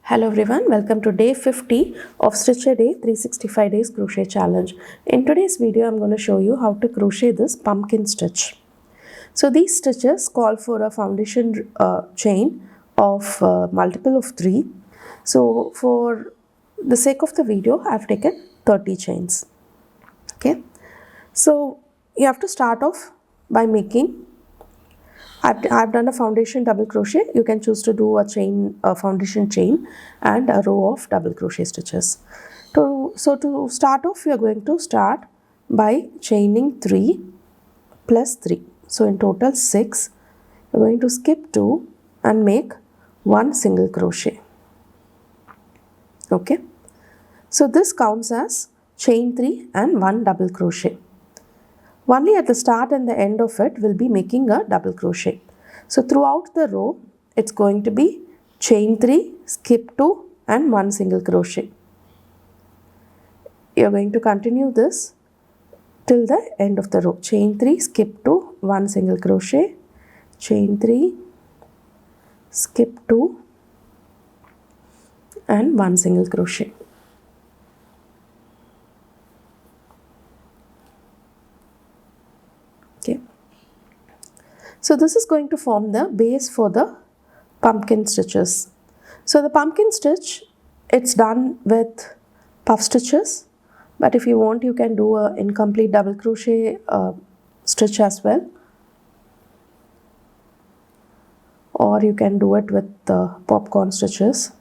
Hello everyone, welcome to day 50 of Stitch a Day 365 days crochet challenge. In today's video, I'm going to show you how to crochet this pumpkin stitch. So these stitches call for a foundation chain of multiple of 3. So for the sake of the video, I've taken 30 chains. Okay. So you have to start off by making I've done a foundation double crochet. You can choose to do a foundation chain and a row of double crochet stitches. So to start off, we are going to start by chaining 3 plus 3. So in total 6. You're going to skip 2 and make 1 single crochet. Okay. So this counts as chain 3 and 1 double crochet. Only at the start and the end of it will be making a double crochet. So throughout the row, it's going to be chain 3, skip 2 and 1 single crochet. You're going to continue this till the end of the row. Chain 3, skip 2, 1 single crochet, chain 3, skip 2 and 1 single crochet. Okay. So this is going to form the base for the pumpkin stitches. So the pumpkin stitch, it's done with puff stitches, but if you want, you can do a incomplete double crochet stitch as well, or you can do it with popcorn stitches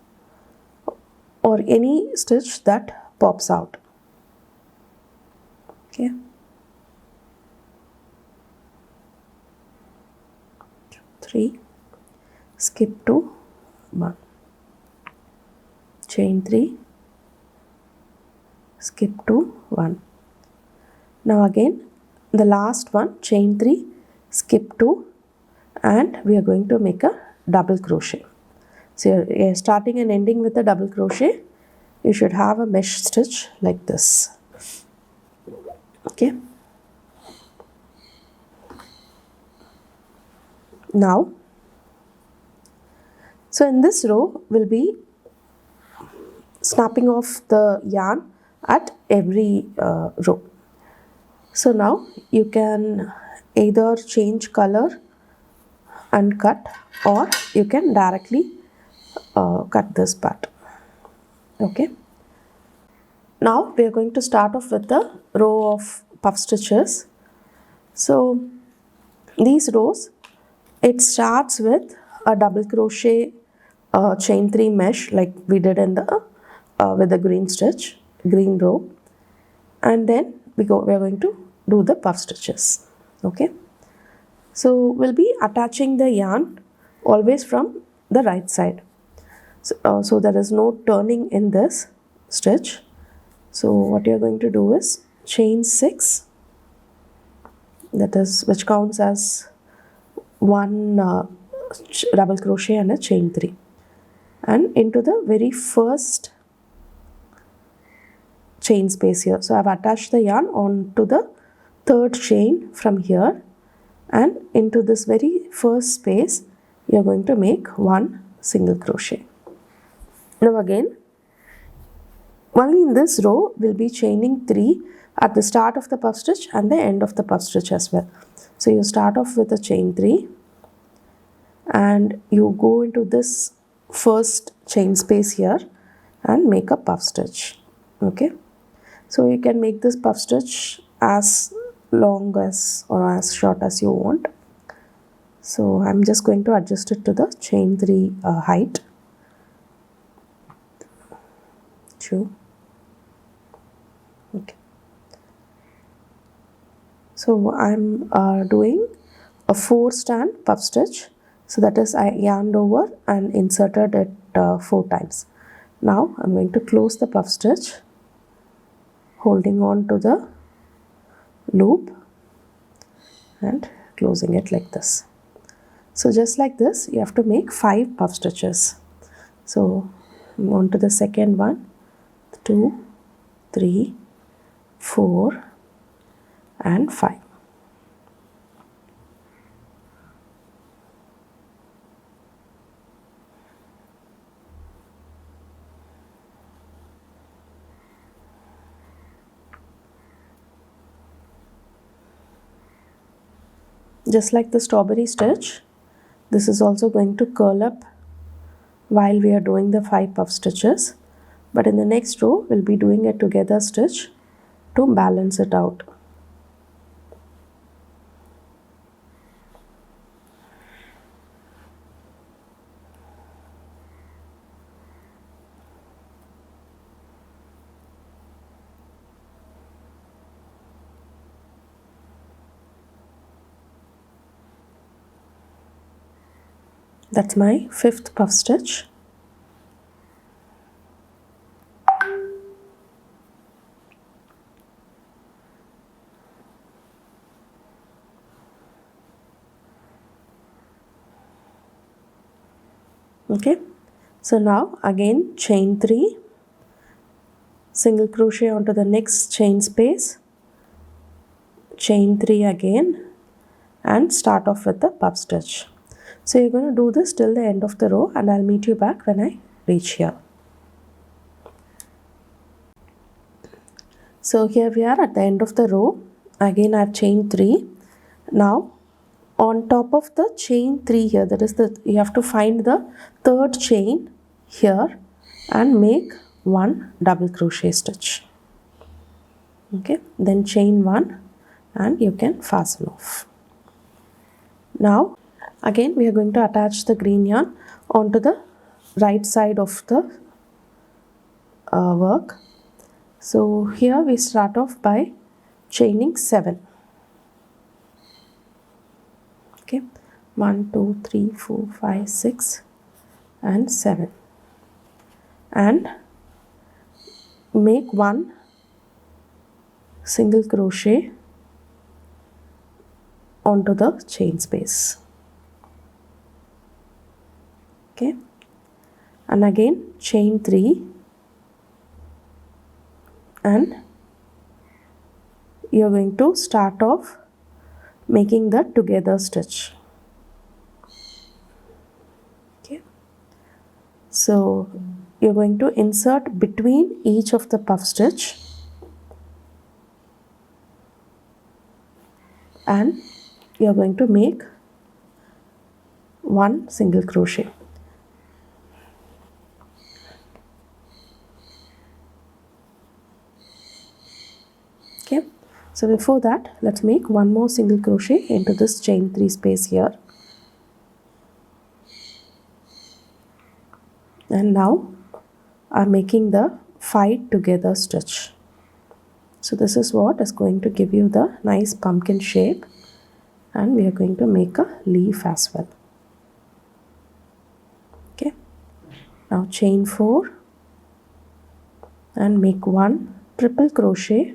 or any stitch that pops out. Okay. Three, skip 2, 1, chain 3, skip 2, 1. Now again the last one, chain 3, skip 2 and we are going to make a double crochet. So you're starting and ending with a double crochet. You should have a mesh stitch like this. Okay. Now, so in this row, we'll be snapping off the yarn at every row. So now you can either change color and cut, or you can directly cut this part. Okay. Now we are going to start off with the row of puff stitches. So these rows, it starts with a double crochet chain 3 mesh like we did in the with the green row, and then we are going to do the puff stitches. Okay. So we'll be attaching the yarn always from the right side. So there is no turning in this stitch. So what you're going to do is chain 6, that is which counts as 1 double crochet and a chain 3, and into the very first chain space here. So I've attached the yarn onto the third chain from here, and into this very first space you're going to make 1 single crochet. Now again, only in this row we'll be chaining 3 at the start of the puff stitch and the end of the puff stitch as well. So you start off with a chain 3 and you go into this first chain space here and make a puff stitch. Okay. So you can make this puff stitch as long as or as short as you want. So I'm just going to adjust it to the chain 3 height. 2. Okay. So I'm doing a 4 stand puff stitch. So that is, I yarned over and inserted it 4 times. Now I'm going to close the puff stitch, holding on to the loop and closing it like this. So just like this, you have to make 5 puff stitches. So I'm on to the second one, 2, 3, 4 and 5. Just like the strawberry stitch, this is also going to curl up while we are doing the 5 puff stitches, but in the next row we'll be doing a together stitch to balance it out. That's my 5th puff stitch. Okay, so now again chain 3, single crochet onto the next chain space, chain 3 again, and start off with the puff stitch. So you're going to do this till the end of the row, and I'll meet you back when I reach here. So here we are at the end of the row. Again I've chained 3. Now on top of the chain 3 here, that is you have to find the 3rd chain here and make 1 double crochet stitch. Okay, then chain 1 and you can fasten off. Now again we are going to attach the green yarn onto the right side of the work. So here we start off by chaining 7. Okay, 1 2 3 4 5 6 and 7, and make 1 single crochet onto the chain space. Okay, and again chain 3, and you're going to start off making the together stitch. Okay, so you're going to insert between each of the puff stitch and you're going to make 1 single crochet. Okay, so before that, let's make 1 more single crochet into this chain 3 space here. And now I'm making the 5 together stitch. So this is what is going to give you the nice pumpkin shape, and we are going to make a leaf as well. Okay, now chain 4 and make 1 triple crochet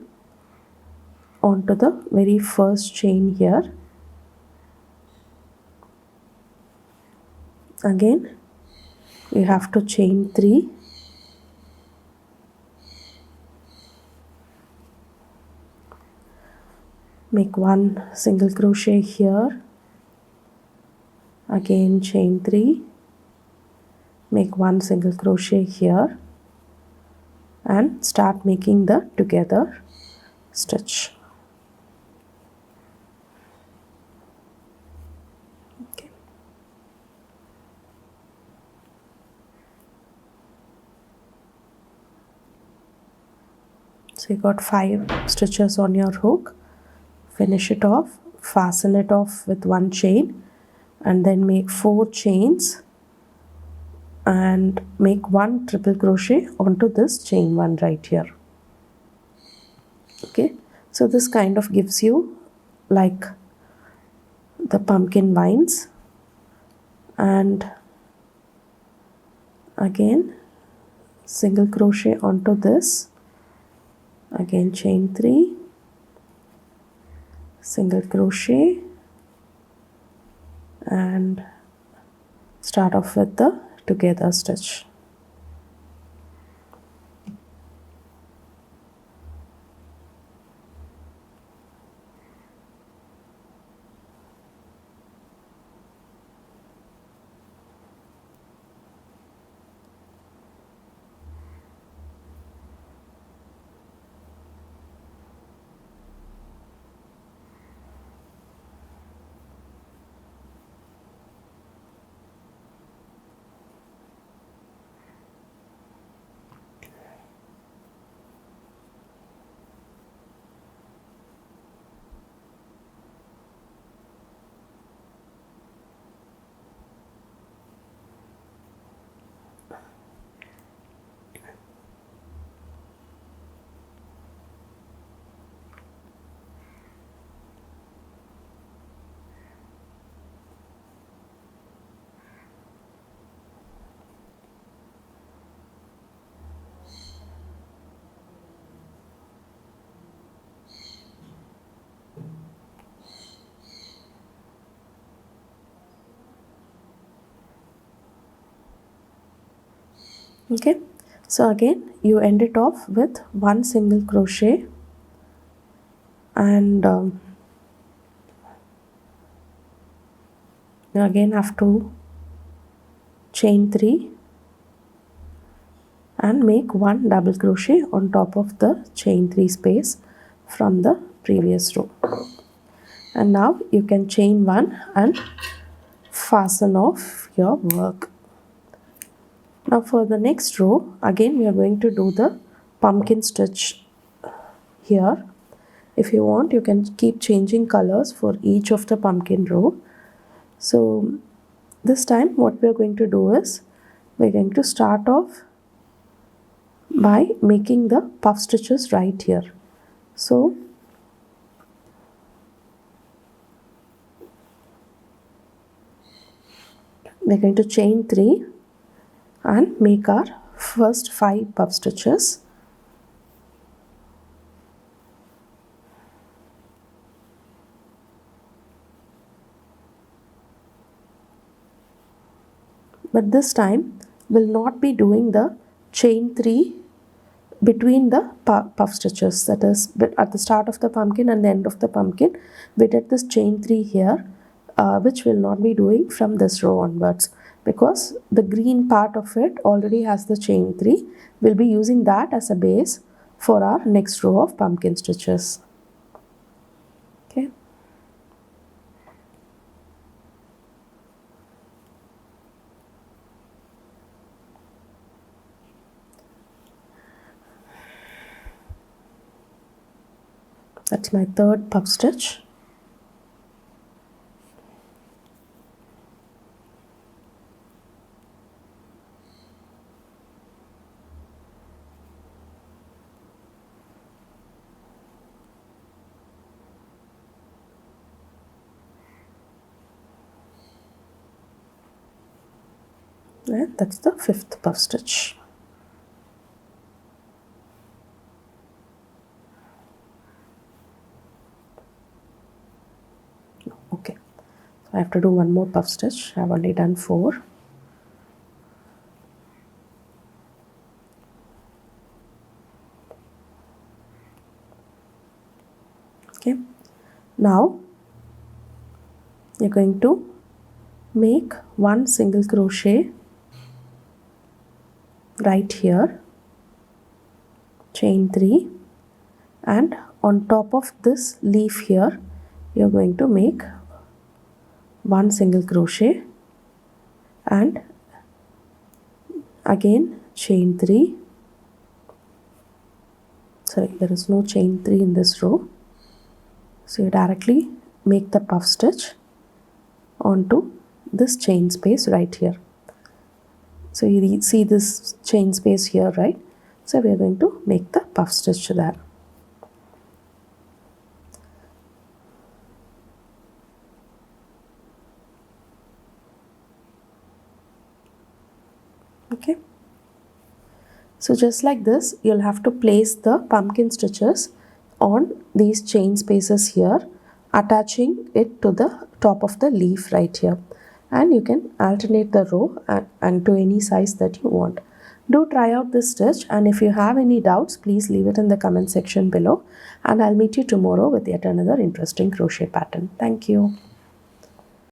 onto the very first chain here. Again you have to chain 3, make 1 single crochet here, again chain 3, make 1 single crochet here, and start making the together stitch. Okay. So you got 5 stitches on your hook. Finish it off, fasten it off with 1 chain, and then make 4 chains and make 1 triple crochet onto this chain 1 right here. Okay, so this kind of gives you like the pumpkin vines, and again single crochet onto this, again chain 3, single crochet, and start off with the together stitch. Okay, so again you end it off with one single crochet, and you again have to chain 3 and make one double crochet on top of the chain 3 space from the previous row. And now you can chain 1 and fasten off your work. Now for the next row, again we are going to do the pumpkin stitch here. If you want, you can keep changing colors for each of the pumpkin row. So this time what we are going to do is, we're going to start off by making the puff stitches right here. So we're going to chain 3 and make our first 5 puff stitches. But this time we'll not be doing the chain 3 between the puff stitches, that is at the start of the pumpkin and the end of the pumpkin. We did this chain 3 here, which we'll not be doing from this row onwards, because the green part of it already has the chain 3. We'll be using that as a base for our next row of pumpkin stitches. Okay. That's my third puff stitch. And that's the fifth puff stitch. Okay, so I have to do one more puff stitch. I've only done 4. Okay, now you're going to make one single crochet right here, chain 3, and on top of this leaf here you're going to make one single crochet and again chain 3. Sorry, there is no chain 3 in this row, so you directly make the puff stitch onto this chain space right here. So you see this chain space here, right? So we are going to make the puff stitch there. Okay. So just like this, you'll have to place the pumpkin stitches on these chain spaces here, attaching it to the top of the leaf right here. And you can alternate the row and to any size that you want. Do try out this stitch, and if you have any doubts, please leave it in the comment section below, and I'll meet you tomorrow with yet another interesting crochet pattern. Thank you.